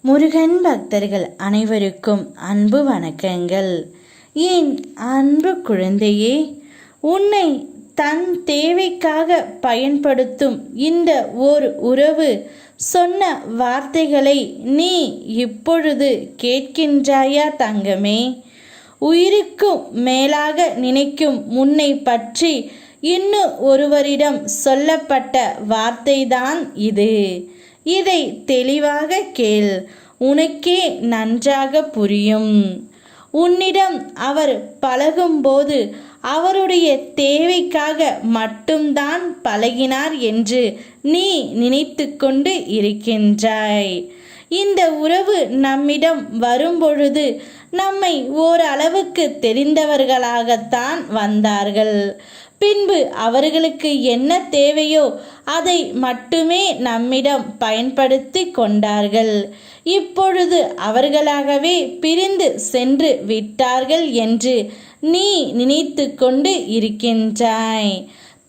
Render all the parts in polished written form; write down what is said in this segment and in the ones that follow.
முருகன் பக்தர்கள் அனைவருக்கும் அன்பு வணக்கங்கள். என் அன்பு குழந்தையே, உன்னை தன் தேவைக்காக பயன்படுத்தும் இந்த ஓர் உறவு சொன்ன வார்த்தைகளை நீ இப்பொழுது கேட்கின்றாயா தங்கமே? உயிருக்கும் மேலாக நினைக்கும் உன்னை பற்றி இன்னும் ஒருவரிடம் சொல்லப்பட்ட வார்த்தைதான் இது. இதை தெளிவாக கேள், உனக்கே நன்றாக புரியும். உன்னிடம் அவர் பழகும்போது அவருடைய தேவைக்காக மட்டும்தான் பழகினார் என்று நீ நினைத்து கொண்டு இருக்கின்றாய். இந்த உறவு நம்மிடம் வரும்பொழுது நம்மை ஓரளவுக்கு தெரிந்தவர்களாகத்தான் வந்தார்கள். பின்பு அவர்களுக்கு என்ன தேவையோ அதை மட்டுமே நம்மிடம் பயன்படுத்தி கொண்டார்கள். இப்பொழுது அவர்களாகவே பிரிந்து சென்று விட்டார்கள் என்று நீ நினைத்து கொண்டு இருக்கின்றாய்.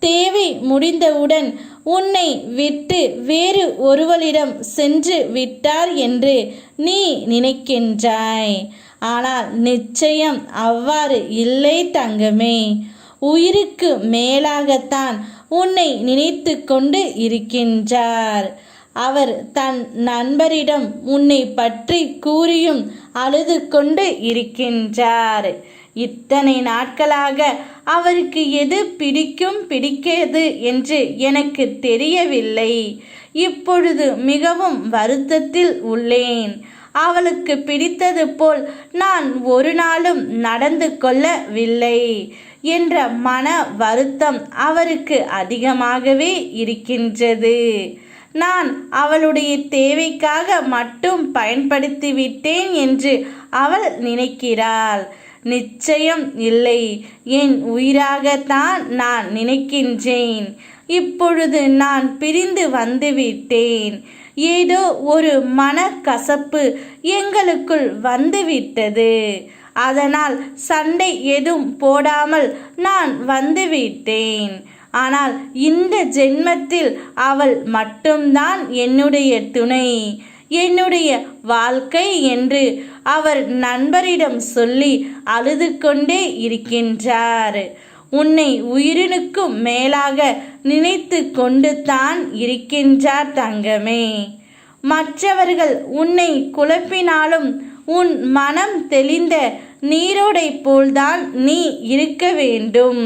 தேவை முடிந்தவுடன் உன்னை விட்டு வேறு ஒருவரிடம் சென்று விட்டார் என்று நீ நினைக்கின்றாய். ஆனால் நிச்சயம் அவ்வாறு இல்லை தங்கமே. உயிருக்கு மேலாகத்தான் உன்னை நினைத்து கொண்டு இருக்கின்றார். அவர் தன் நண்பரிடம் உன்னை பற்றி கூறியும் அழுது கொண்டு இருக்கின்றார். இத்தனை நாட்களாக அவருக்கு எது பிடிக்கும் பிடிக்காது என்று எனக்கு தெரியவில்லை. இப்பொழுது மிகவும் வருத்தத்தில் உள்ளேன். அவளுக்கு பிடித்தது போல் நான் ஒரு நாளும் நடந்து கொள்ளவில்லை என்ற மன வருத்தம் அவருக்கு அதிகமாகவே இருக்கின்றது. நான் அவளுடைய தேவைக்காக மட்டும் பயன்படுத்திவிட்டேன் என்று அவள் நினைக்கிறாள். நிச்சயம் இல்லை, என் உயிராகத்தான் நான் நினைக்கின்றேன். இப்பொழுது நான் பிரிந்து வந்துவிட்டேன். ஏதோ ஒரு மனக்கசப்பு எங்களுக்குள் வந்துவிட்டது. அதனால் சண்டை எதுவும் போடாமல் நான் வந்துவிட்டேன். ஆனால் இந்த ஜென்மத்தில் அவள் மட்டும்தான் என்னுடைய துணை, என்னுடைய வாழ்க்கை என்று அவர் நண்பரிடம் சொல்லி அழுது கொண்டே இருக்கின்றார். உன்னை உயிரினுக்கும் மேலாக நினைத்து கொண்டு தான் இருக்கின்றார் தங்கமே. மற்றவர்கள் உன்னை குழப்பினாலும் உன் மனம் தெளிந்த நீரோடை போல்தான் நீ இருக்க வேண்டும்.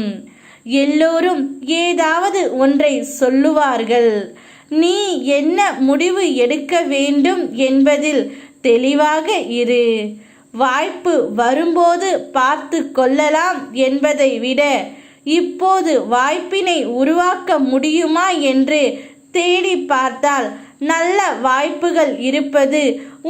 எல்லோரும் ஏதாவது ஒன்றை சொல்லுவார்கள். நீ என்ன முடிவு எடுக்க வேண்டும் என்பதில் தெளிவாக இரு. வாய்ப்பு வரும்போது பார்த்து கொள்ளலாம் என்பதை விட இப்போது வாய்ப்பினை உருவாக்க முடியுமா என்று தேடி பார்த்தால் நல்ல வாய்ப்புகள் இருப்பது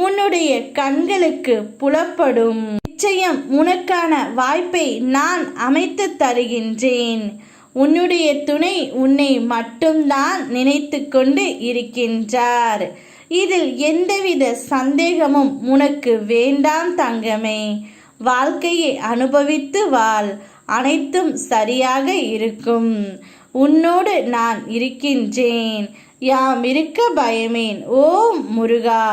உன்னுடைய கண்களுக்கு புலப்படும். நிச்சயம் உனக்கான வாய்ப்பை நான் அமைத்து தருகின்றேன். உன்னுடைய துணை உன்னை மட்டும்தான் நினைத்து கொண்டு இருக்கின்றார். இதில் எந்தவித சந்தேகமும் உனக்கு வேண்டாம் தங்கமே. வாழ்க்கையை அனுபவித்து வாழ், அனைத்தும் சரியாக இருக்கும். உன்னோடு நான் இருக்கின்றேன். யாம் இருக்க பயமேன். ஓம் முருகா.